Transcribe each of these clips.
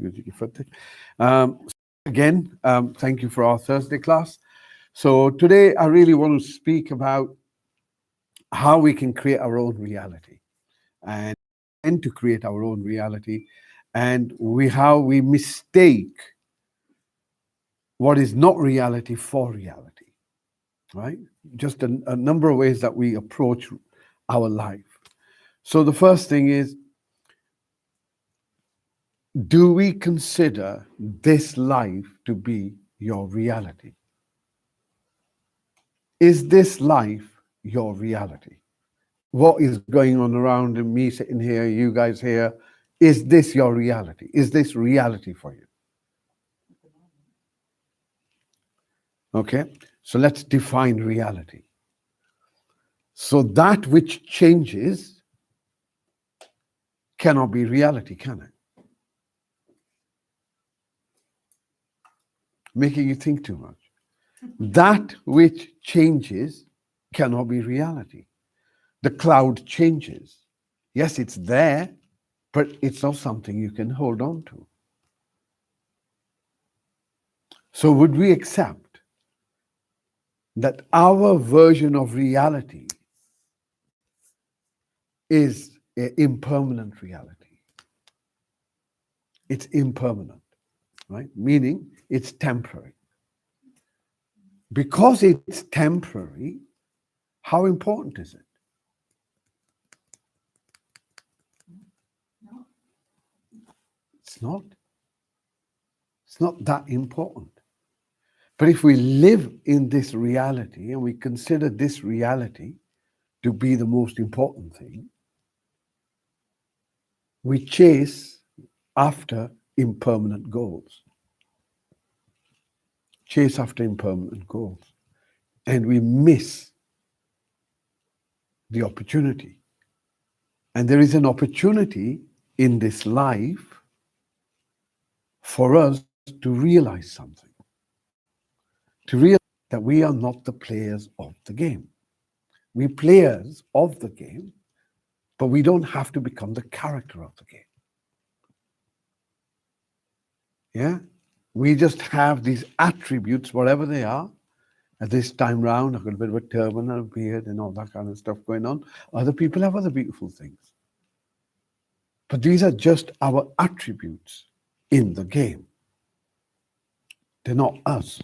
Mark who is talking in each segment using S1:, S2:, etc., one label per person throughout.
S1: वाहेगुरु जी की फतेह. Again, thank you for our Thursday class. So today I really want to speak about how we can create our own reality and to create our own reality, and how we mistake what is not reality for reality, right? Just a number of ways that we approach our life. So the first thing is, do we consider this life to be your reality? Is this life your reality? What is going on around me sitting here, you guys here? Is this your reality? Is this reality for you? Okay, so let's define reality. So that which changes cannot be reality, can it? Making you think too much. That which changes cannot be reality. The cloud changes. Yes, it's there, but it's not something you can hold on to. So would we accept that our version of reality is an impermanent reality? It's impermanent, right? Meaning it's temporary. Because it's temporary, how important is it? It's not. It's not that important. But if we live in this reality and we consider this reality to be the most important thing, we chase after impermanent goals. Chase after impermanent goals. And we miss the opportunity. And there is an opportunity in this life for us to realize something. To realize that we are not the players of the game. We're players of the game, but we don't have to become the character of the game. Yeah? We just have these attributes, whatever they are. At this time round, I've got a bit of a turban and a beard and all that kind of stuff going on. Other people have other beautiful things. But these are just our attributes in the game. They're not us.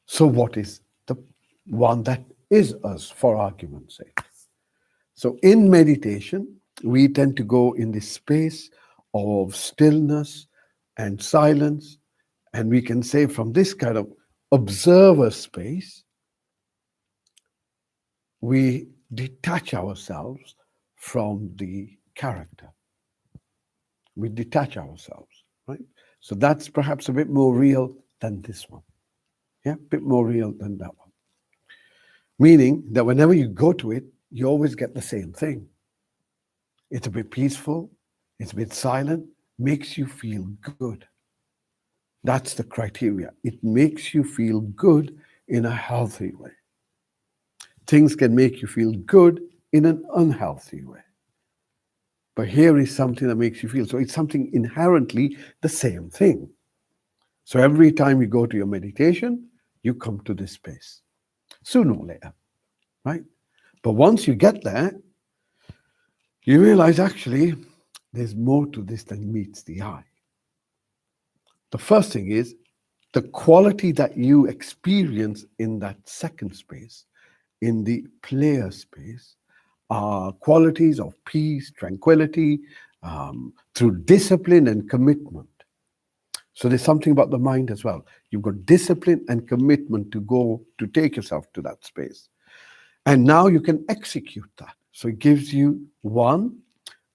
S1: So what is the one that is us, for argument's sake? So in meditation, we tend to go in this space of stillness and silence. And we can say from this kind of observer space, we detach ourselves from the character. We detach ourselves, right? So that's perhaps a bit more real than this one. Yeah, a bit more real than that one. Meaning that whenever you go to it, you always get the same thing. It's a bit peaceful, it's a bit silent, makes you feel good. That's the criteria. It makes you feel good in a healthy way. Things can make you feel good in an unhealthy way. But here is something that makes you feel. So it's something inherently the same thing. So every time you go to your meditation, you come to this space. Sooner or later, right? But once you get there, you realize actually there's more to this than meets the eye. The first thing is the quality that you experience in that second space, in the player space, are qualities of peace, tranquility, through discipline and commitment. So there's something about the mind as well. You've got discipline and commitment to go to take yourself to that space. And now you can execute that. So it gives you, one,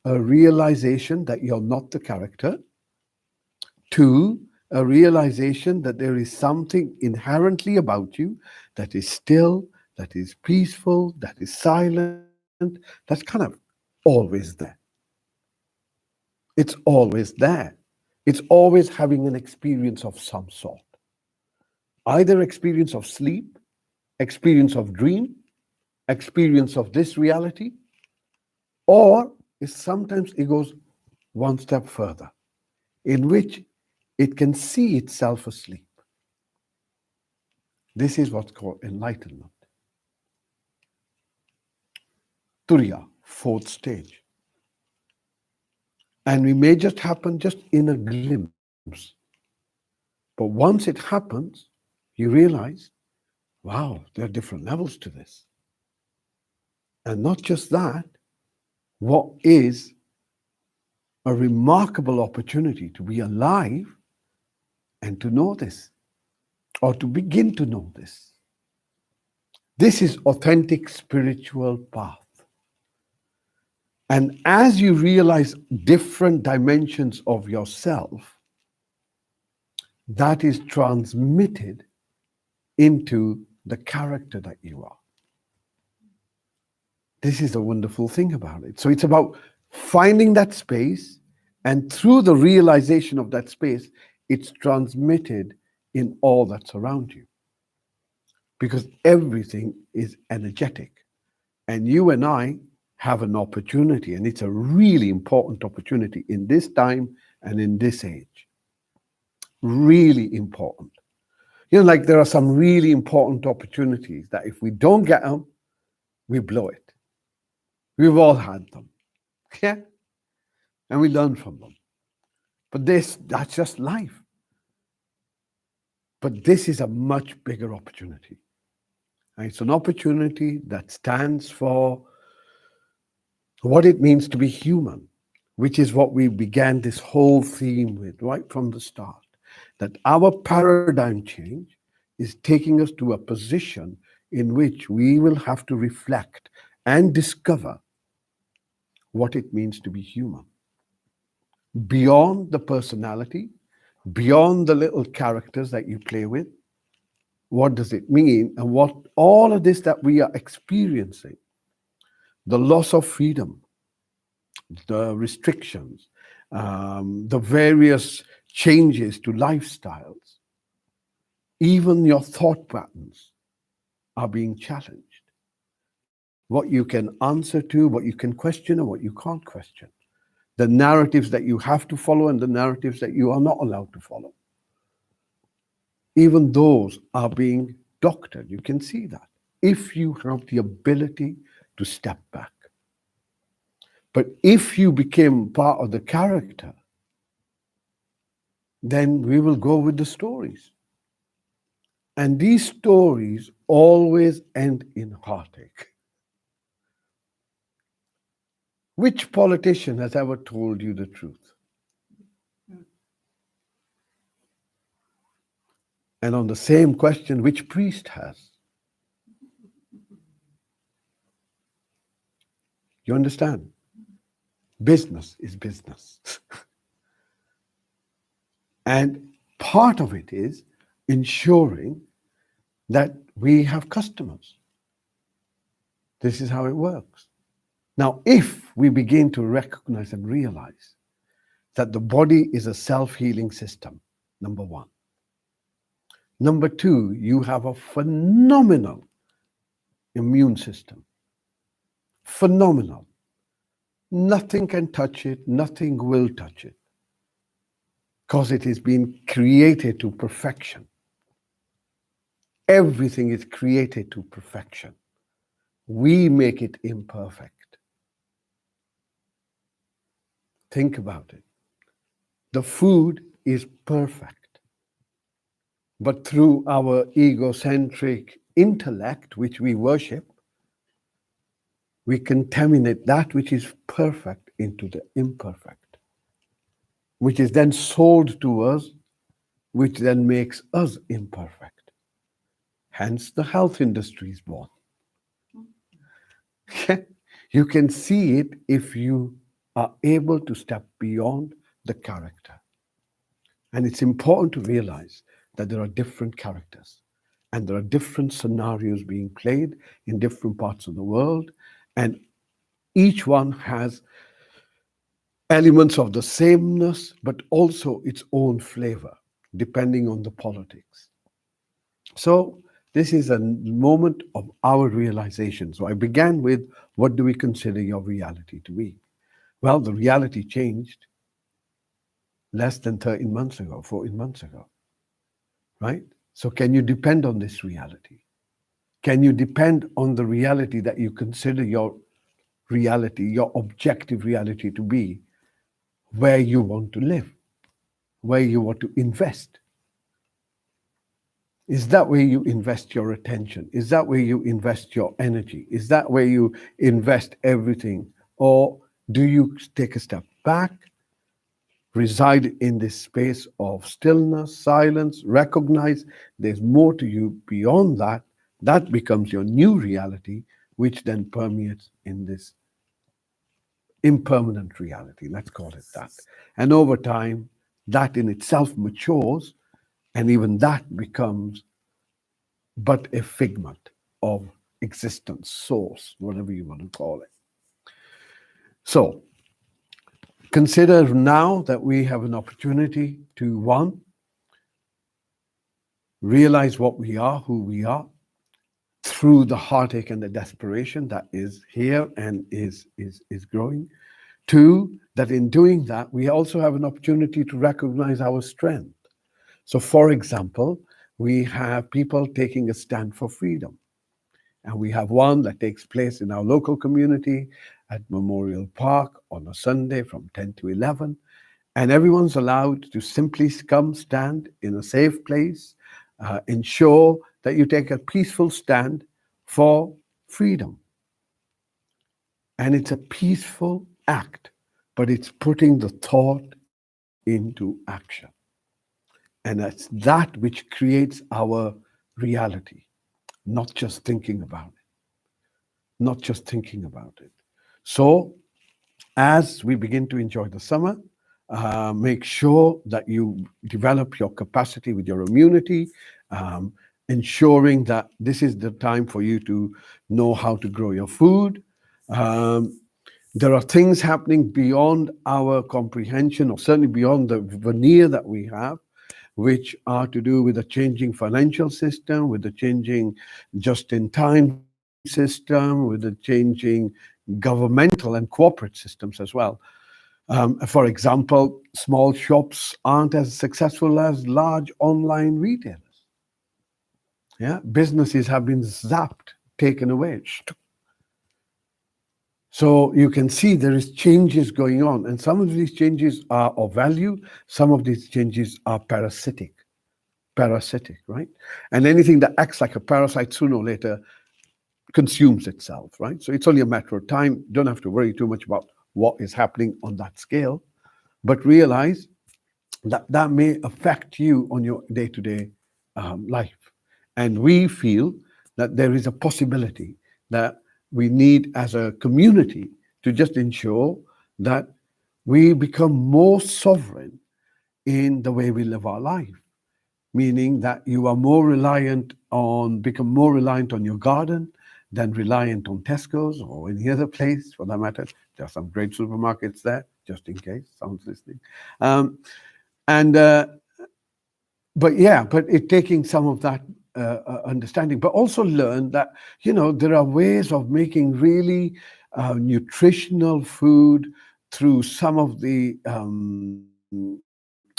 S1: a realization that you're not the character. Two, a realization that there is something inherently about you that is still, that is peaceful, that is silent, that's kind of always there. It's always there. It's always having an experience of some sort. Either experience of sleep, experience of dream, experience of this reality, or sometimes it goes one step further. in which it can see itself asleep. This is what's called enlightenment. Turiya, fourth stage. And we may just happen just in a glimpse. But once it happens, you realize, wow, there are different levels to this. And not just that, what is a remarkable opportunity to be alive and to know this, or to begin to know this. This is authentic spiritual path. And as you realize different dimensions of yourself, that is transmitted into the character that you are. This is the wonderful thing about it. So it's about finding that space, and through the realization of that space, it's transmitted in all that's around you. Because everything is energetic. And you and I have an opportunity, and it's a really important opportunity in this time and in this age. Really important. You know, like there are some really important opportunities that if we don't get them, we blow it. We've all had them. Yeah? And we learn from them. But that's just life. But this is a much bigger opportunity. And it's an opportunity that stands for what it means to be human, which is what we began this whole theme with right from the start. That our paradigm change is taking us to a position in which we will have to reflect and discover what it means to be human. Beyond the personality, beyond the little characters that you play with, what does it mean? And what all of this that we are experiencing, the loss of freedom, the restrictions, the various changes to lifestyles, even your thought patterns are being challenged. What you can answer to, what you can question, and what you can't question. The narratives that you have to follow and the narratives that you are not allowed to follow. Even those are being doctored. You can see that if you have the ability to step back. But if you became part of the character, then we will go with the stories. And these stories always end in heartache. Which politician has ever told you the truth? And on the same question, which priest has? You understand? Business is business. And part of it is ensuring that we have customers. This is how it works. Now, if we begin to recognize and realize that the body is a self-healing system, number one. Number two, you have a phenomenal immune system. Phenomenal. Nothing can touch it, nothing will touch it. Because it is being created to perfection. Everything is created to perfection. We make it imperfect. Think about it. The food is perfect. But through our egocentric intellect, which we worship, we contaminate that which is perfect into the imperfect, which is then sold to us, which then makes us imperfect. Hence, the health industry is born. You can see it if you are able to step beyond the character. And it's important to realize that there are different characters and there are different scenarios being played in different parts of the world, and each one has elements of the sameness, but also its own flavor, depending on the politics. So this is a moment of our realization. So I began with, what do we consider your reality to be? Well, the reality changed less than 13 months ago, 14 months ago, right? So can you depend on this reality? Can you depend on the reality that you consider your reality, your objective reality to be where you want to live, where you want to invest? Is that where you invest your attention? Is that where you invest your energy? Is that where you invest everything? Or do you take a step back, reside in this space of stillness, silence, recognize there's more to you beyond that? That becomes your new reality, which then permeates in this impermanent reality. Let's call it that. And over time, that in itself matures, and even that becomes but a figment of existence, source, whatever you want to call it. So consider now that we have an opportunity to, one, realize what we are, who we are, through the heartache and the desperation that is here and is growing. Two, that in doing that, we also have an opportunity to recognize our strength. So, for example, we have people taking a stand for freedom. And we have one that takes place in our local community at Memorial Park on a Sunday from 10 to 11. And everyone's allowed to simply come stand in a safe place, ensure that you take a peaceful stand for freedom. And it's a peaceful act, but it's putting the thought into action. And it's that which creates our reality, not just thinking about it. Not just thinking about it. So, as we begin to enjoy the summer, make sure that you develop your capacity with your immunity, ensuring that this is the time for you to know how to grow your food. There are things happening beyond our comprehension, or certainly beyond the veneer that we have, which are to do with the changing financial system, with the changing just-in-time system, with the changing governmental and corporate systems as well. For example, small shops aren't as successful as large online retailers. Yeah, businesses have been zapped, taken away. So you can see there is changes going on, and some of these changes are of value, some of these changes are parasitic, right? And anything that acts like a parasite sooner or later consumes itself, right? So it's only a matter of time. You don't have to worry too much about what is happening on that scale, but realize that that may affect you on your day-to-day life. And we feel that there is a possibility that we need as a community to just ensure that we become more sovereign in the way we live our life, meaning that you are become more reliant on your garden than reliant on Tesco's or any other place for that matter. There are some great supermarkets there, just in case someone's listening. And but it taking some of that understanding, but also learn that there are ways of making really nutritional food through some of the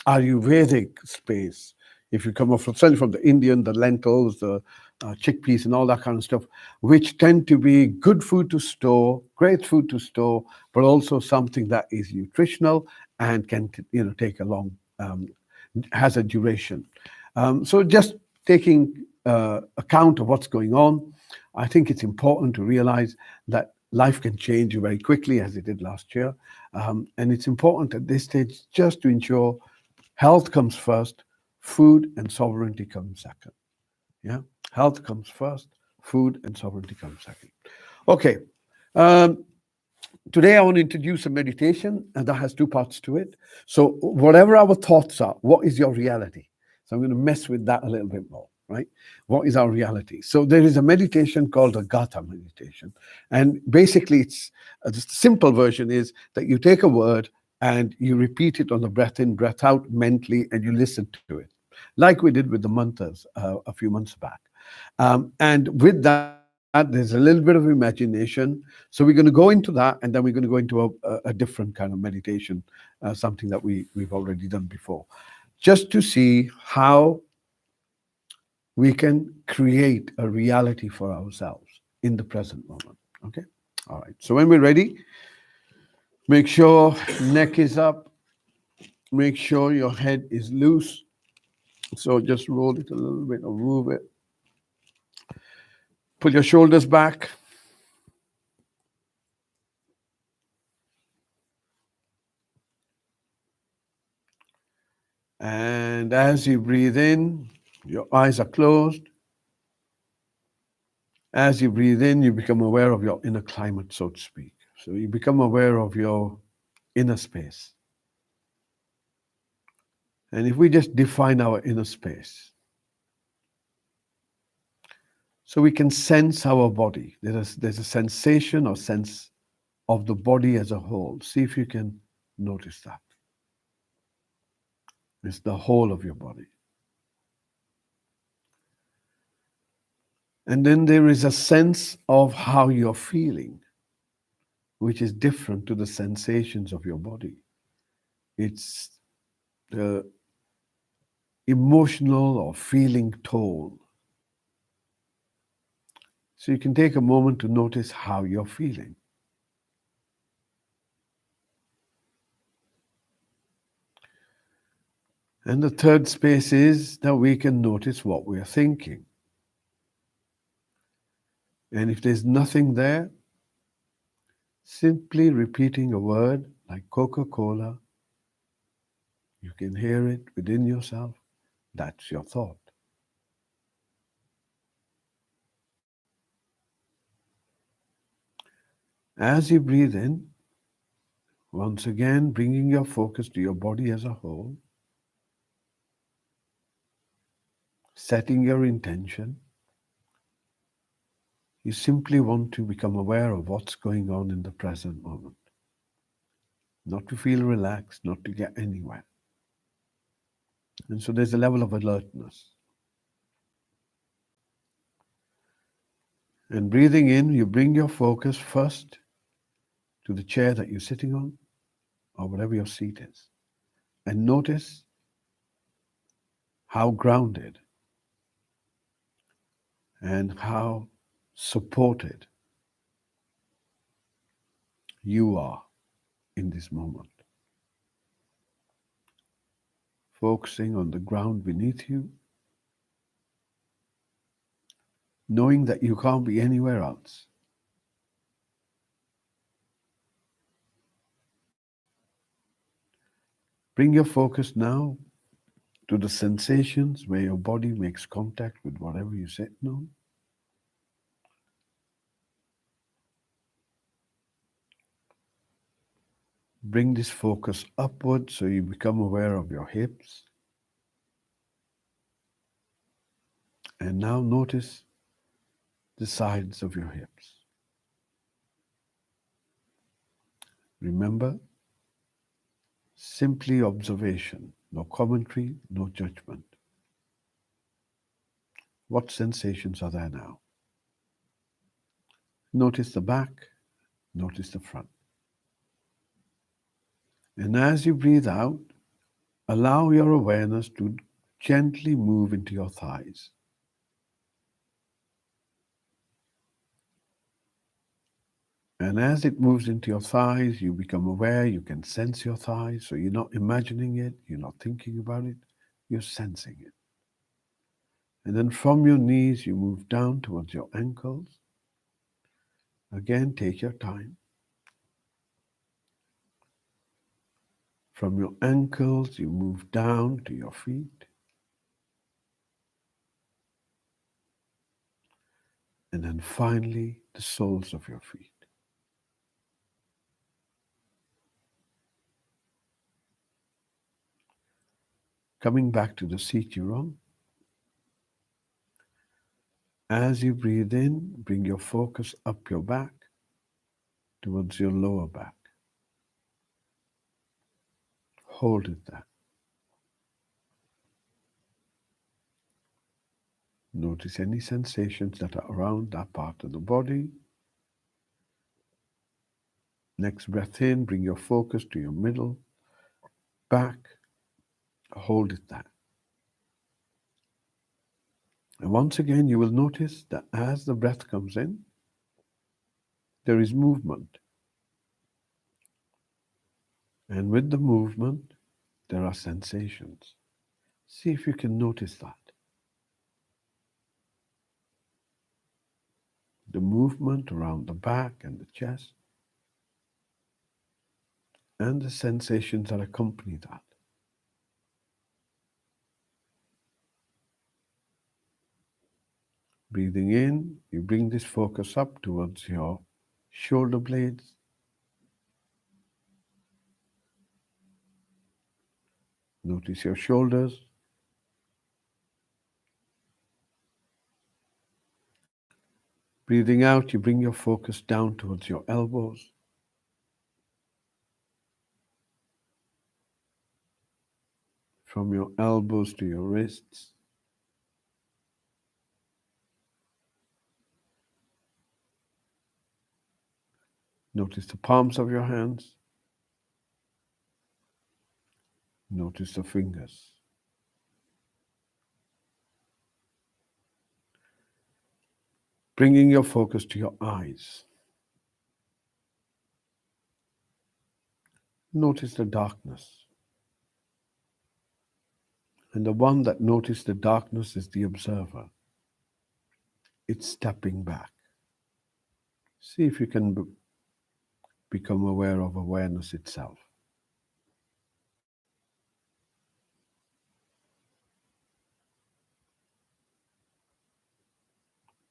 S1: Ayurvedic space. If you come certainly from the Indian, the lentils, the chickpeas, and all that kind of stuff, which tend to be good food to store, great food to store, but also something that is nutritional and can take a long has a duration. So just taking account of what's going on, I think it's important to realize that life can change very quickly, as it did last year. And it's important at this stage just to ensure health comes first, food and sovereignty comes second. Yeah, health comes first, food and sovereignty comes second. Okay. Today, I want to introduce a meditation, and that has two parts to it. So whatever our thoughts are, what is your reality? So I'm going to mess with that a little bit more, right? What is our reality? So there is a meditation called a Gatha meditation. And basically, it's the simple version is that you take a word and you repeat it on the breath in, breath out mentally, and you listen to it, like we did with the mantras a few months back. And with that, There's a little bit of imagination. So we're going to go into that, and then we're going to go into a different kind of meditation, something that we've already done before, just to see how we can create a reality for ourselves in the present moment. Okay? All right. So when we're ready, make sure neck is up, make sure your head is loose. So just roll it a little bit or move it. Pull your shoulders back. And as you breathe in, your eyes are closed. As you breathe in, you become aware of your inner climate, so to speak. So you become aware of your inner space. And if we just define our inner space, so we can sense our body. There's a sensation or sense of the body as a whole. See if you can notice that. It's the whole of your body. And then there is a sense of how you're feeling, which is different to the sensations of your body. It's the emotional or feeling toll. So you can take a moment to notice how you're feeling. And the third space is that we can notice what we are thinking. And if there's nothing there, simply repeating a word like Coca-Cola, you can hear it within yourself. That's your thought. As you breathe in, once again, bringing your focus to your body as a whole, setting your intention, you simply want to become aware of what's going on in the present moment. Not to feel relaxed, not to get anywhere. And so there's a level of alertness. And breathing in, you bring your focus first to the chair that you're sitting on, or whatever your seat is. And notice how grounded and how supported you are in this moment. Focusing on the ground beneath you, knowing that you can't be anywhere else. Bring your focus now to the sensations where your body makes contact with whatever you're sitting on. Bring this focus upward so you become aware of your hips. And now notice the sides of your hips. Remember, simply observation, no commentary, no judgment. What sensations are there now? Notice the back, notice the front. And as you breathe out, allow your awareness to gently move into your thighs. And as it moves into your thighs, you become aware, you can sense your thighs. So you're not imagining it, you're not thinking about it, you're sensing it. And then from your knees, you move down towards your ankles. Again, take your time. From your ankles, you move down to your feet. And then finally, the soles of your feet. Coming back to the seat you're on. As you breathe in, bring your focus up your back towards your lower back. Hold it there. Notice any sensations that are around that part of the body. Next breath in, bring your focus to your middle, back, hold it there. And once again, you will notice that as the breath comes in, there is movement. And with the movement, there are sensations. See if you can notice that. The movement around the back and the chest, and the sensations that accompany that. Breathing in, you bring this focus up towards your shoulder blades. Notice your shoulders. Breathing out, you bring your focus down towards your elbows. From your elbows to your wrists. Notice the palms of your hands. Notice the fingers. Bringing your focus to your eyes. Notice the darkness. And the one that noticed the darkness is the observer. It's stepping back. See if you can become aware of awareness itself.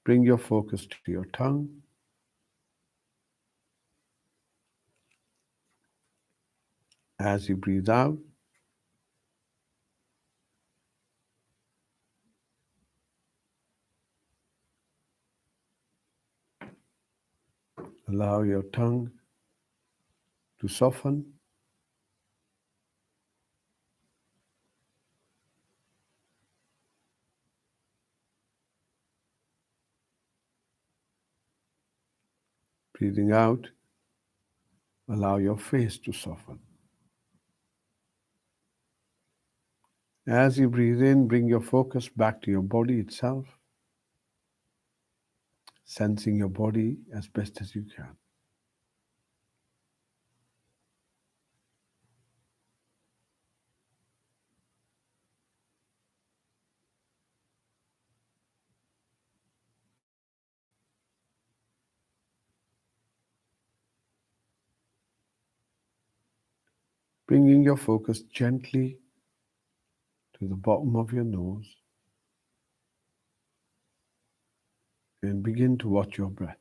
S1: Bring your focus to your tongue. As you breathe out, allow your tongue to soften. Breathing out, allow your face to soften. As you breathe in, bring your focus back to your body itself, sensing your body as best as you can. Bringing your focus gently to the bottom of your nose and begin to watch your breath.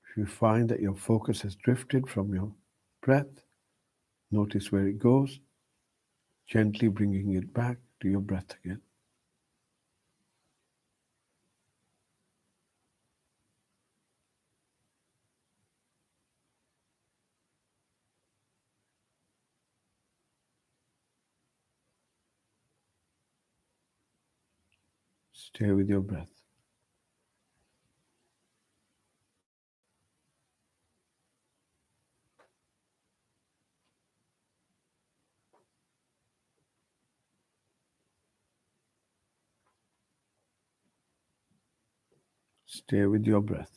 S1: If you find that your focus has drifted from your breath, notice where it goes, gently bringing it back to your breath again. Stay with your breath. Stay with your breath.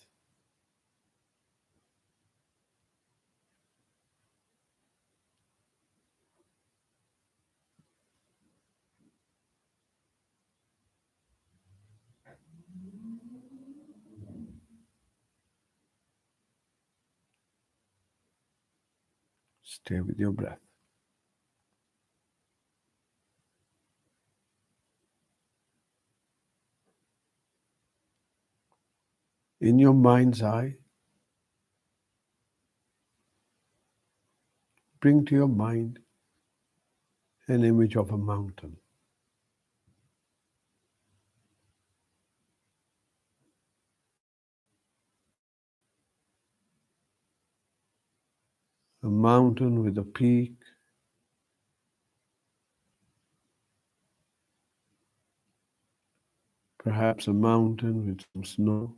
S1: Stay with your breath. In your mind's eye, bring to your mind an image of a mountain. a mountain with a peak, perhaps a mountain with some snow.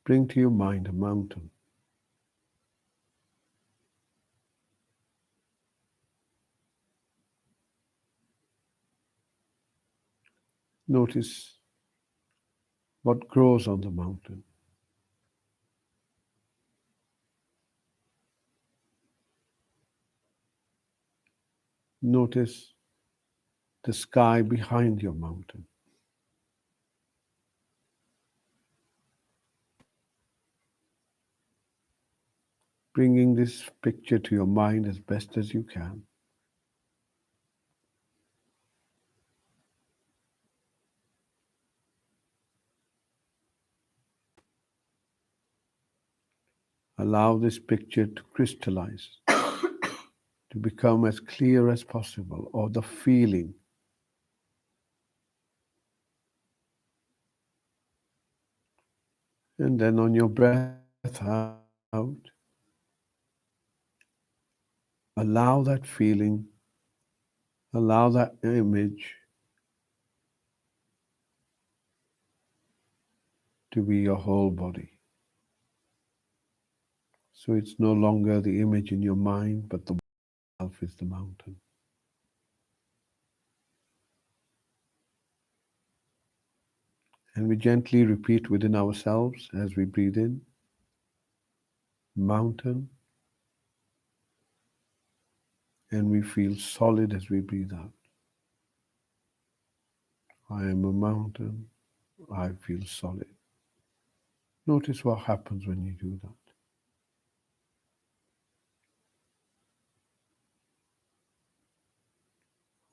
S1: Bring to your mind a mountain. Notice what grows on the mountain. Notice the sky behind your mountain. Bringing this picture to your mind as best as you can. Allow this picture to crystallize, to become as clear as possible, or the feeling. And then on your breath out, allow that feeling, allow that image to be your whole body. So it's no longer the image in your mind, but the self is the mountain. And we gently repeat within ourselves as we breathe in, mountain, and we feel solid as we breathe out. I am a mountain, I feel solid. Notice what happens when you do that.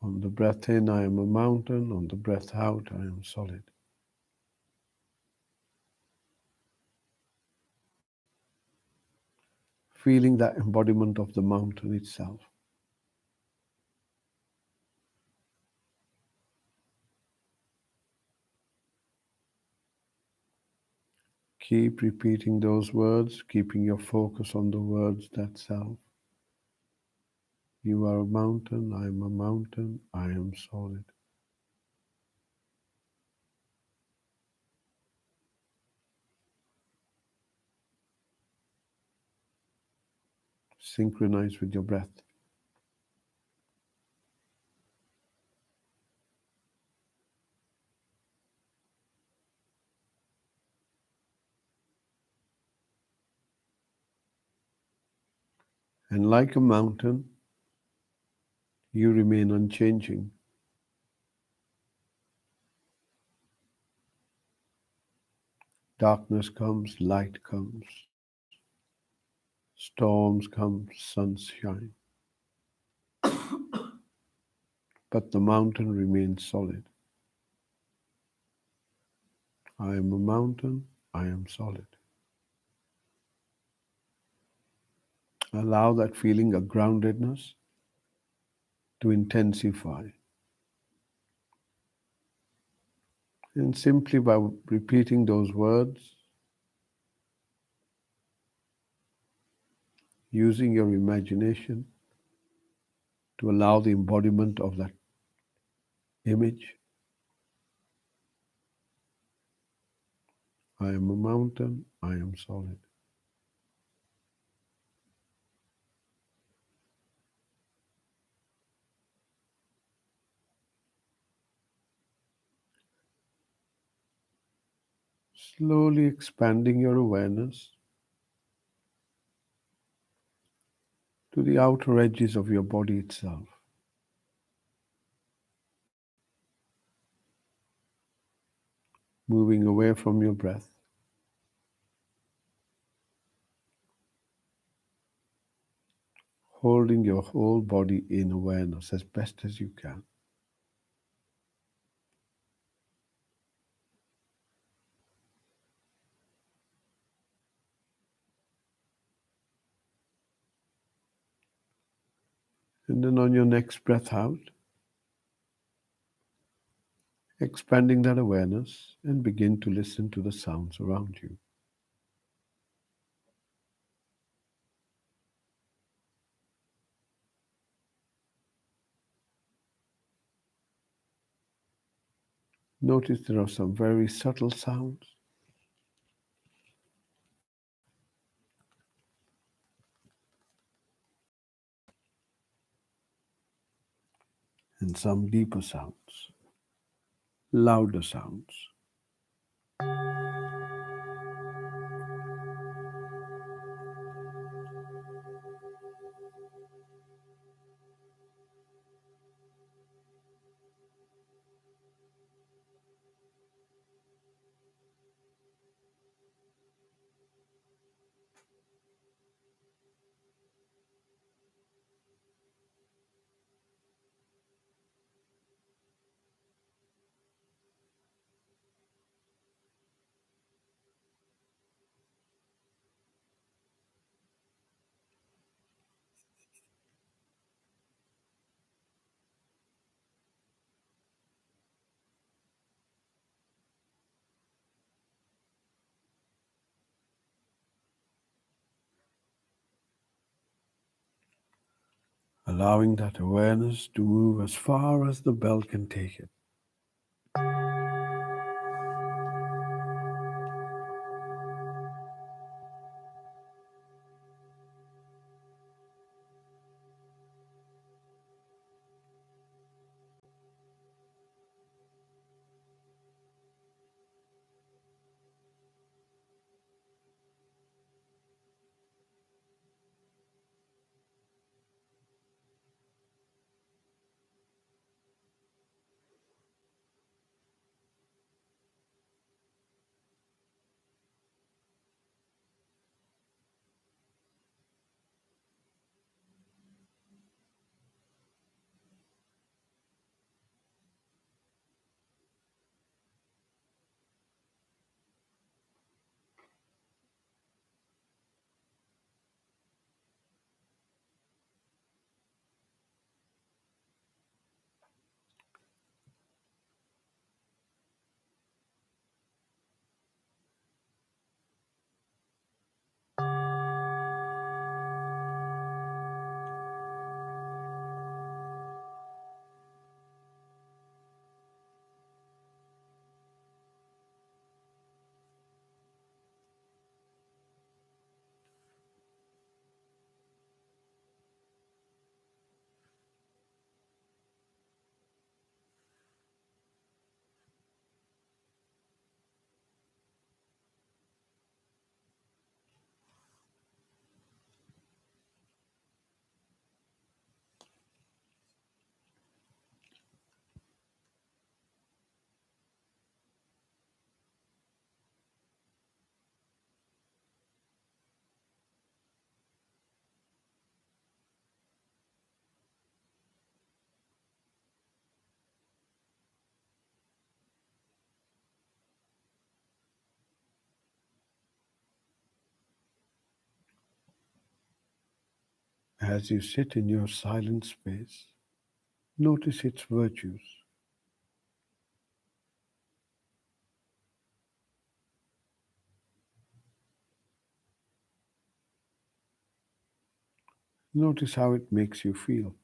S1: On the breath in, I am a mountain. On the breath out, I am solid. Feeling that embodiment of the mountain itself. Keep repeating those words, keeping your focus on the words that self. You are a mountain, I am a mountain, I am solid. Synchronize with your breath. And like a mountain, you remain unchanging. Darkness comes, light comes. Storms come, suns shine. But the mountain remains solid. I am a mountain, I am solid. Allow that feeling of groundedness to intensify. And simply by repeating those words, using your imagination to allow the embodiment of that image. I am a mountain, I am solid. Slowly expanding your awareness to the outer edges of your body itself. Moving away from your breath. Holding your whole body in awareness as best as you can. And then on your next breath out, expanding that awareness and begin to listen to the sounds around you. Notice there are some very subtle sounds. And some deeper sounds, louder sounds. Allowing that awareness to move as far as the bell can take it. As you sit in your silent space, notice its virtues. Notice how it makes you feel.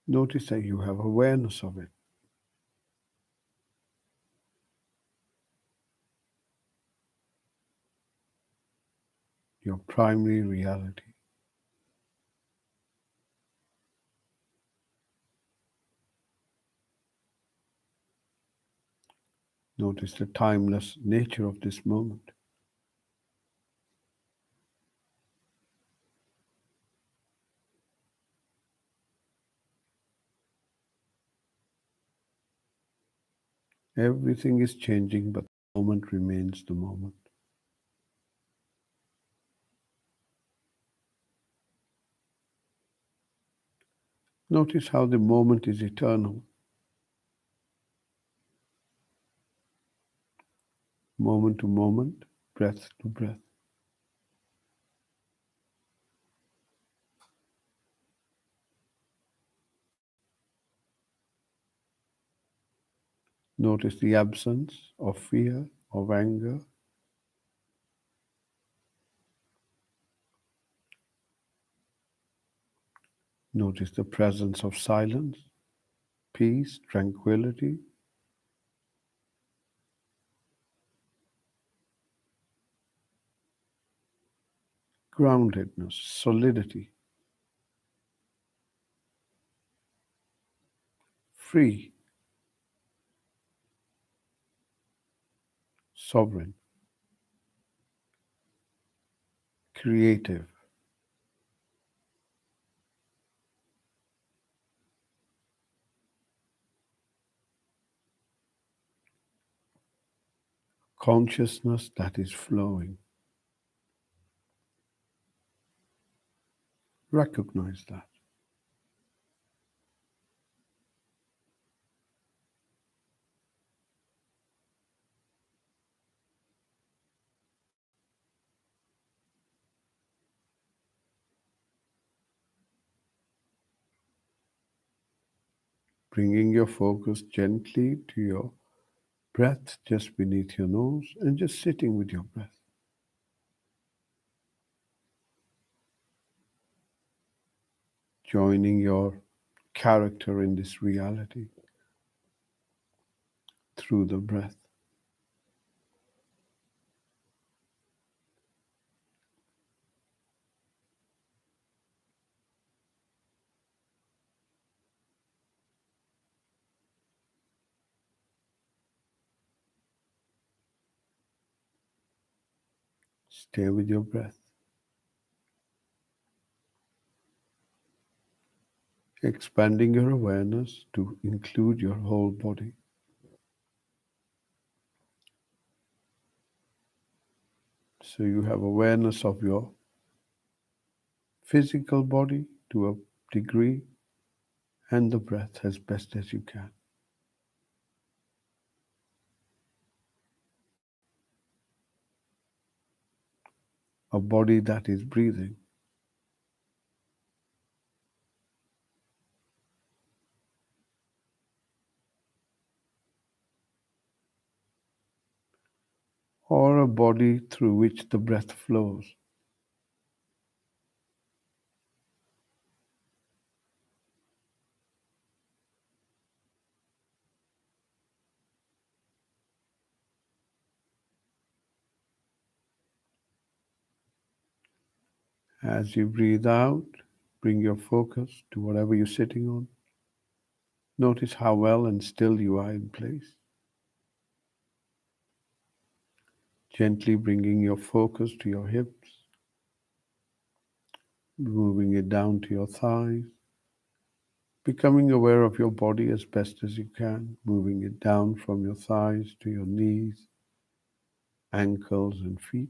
S1: Notice that you have awareness of it. Your primary reality. Notice the timeless nature of this moment. Everything is changing, but the moment remains the moment. Notice how the moment is eternal, moment to moment, breath to breath. Notice the absence of fear, of anger, Notice the presence of silence, peace, tranquility, groundedness, solidity, free, sovereign, creative, consciousness that is flowing. Recognize that. Bringing your focus gently to your breath just beneath your nose and just sitting with your breath. Joining your character in this reality through the breath. Stay with your breath. Expanding your awareness to include your whole body. So you have awareness of your physical body to a degree and the breath as best as you can. A body that is breathing. Or a body through which the breath flows. As you breathe out, bring your focus to whatever you're sitting on. Notice how well and still you are in place. Gently bringing your focus to your hips, moving it down to your thighs, becoming aware of your body as best as you can, moving it down from your thighs to your knees, ankles, and feet.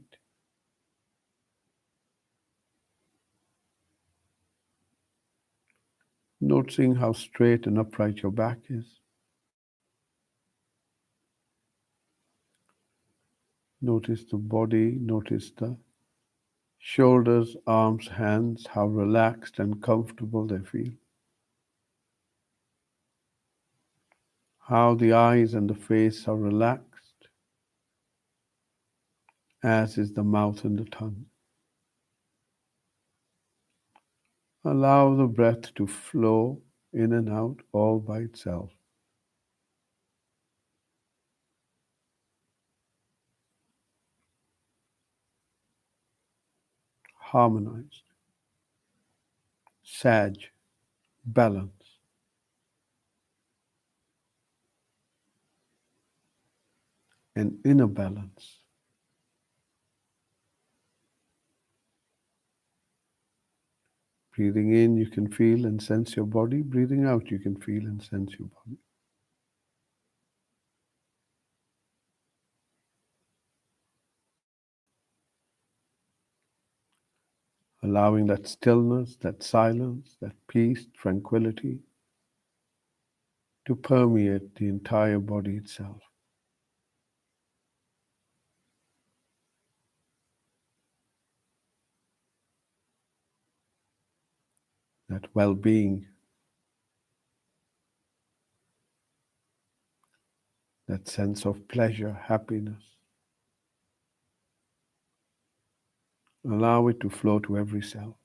S1: Noticing how straight and upright your back is. Notice the body, notice the shoulders, arms, hands, how relaxed and comfortable they feel. How the eyes and the face are relaxed, as is the mouth and the tongue. Allow the breath to flow in and out all by itself. Harmonized, sage, balance, and inner balance. Breathing in, you can feel and sense your body. Breathing out, you can feel and sense your body. Allowing that stillness, that silence, that peace, tranquility to permeate the entire body itself. That well-being, that sense of pleasure, happiness. Allow it to flow to every cell.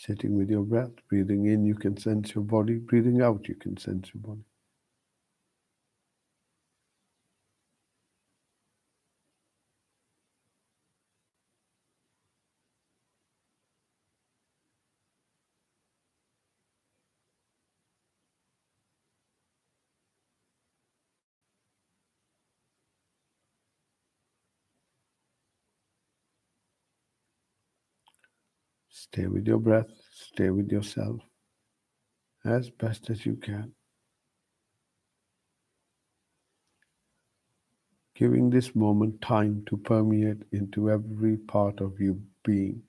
S1: Sitting with your breath, breathing in, you can sense your body. Breathing out, you can sense your body. Stay with your breath, stay with yourself as best as you can. Giving this moment time to permeate into every part of your being.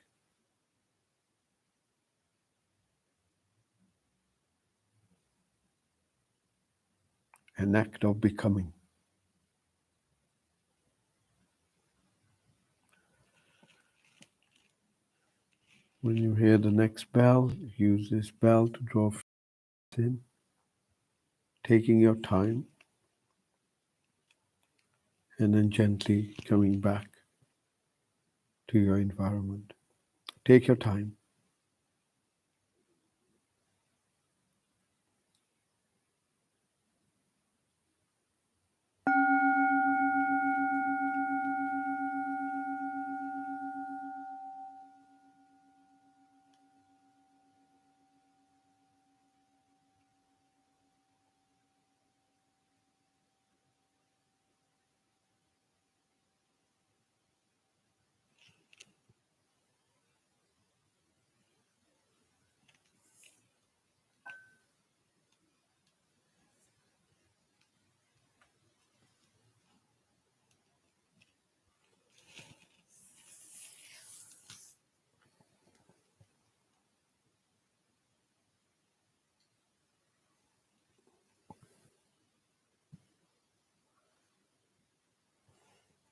S1: An act of becoming. When you hear the next bell, use this bell to draw in, taking your time, and then gently coming back to your environment. Take your time.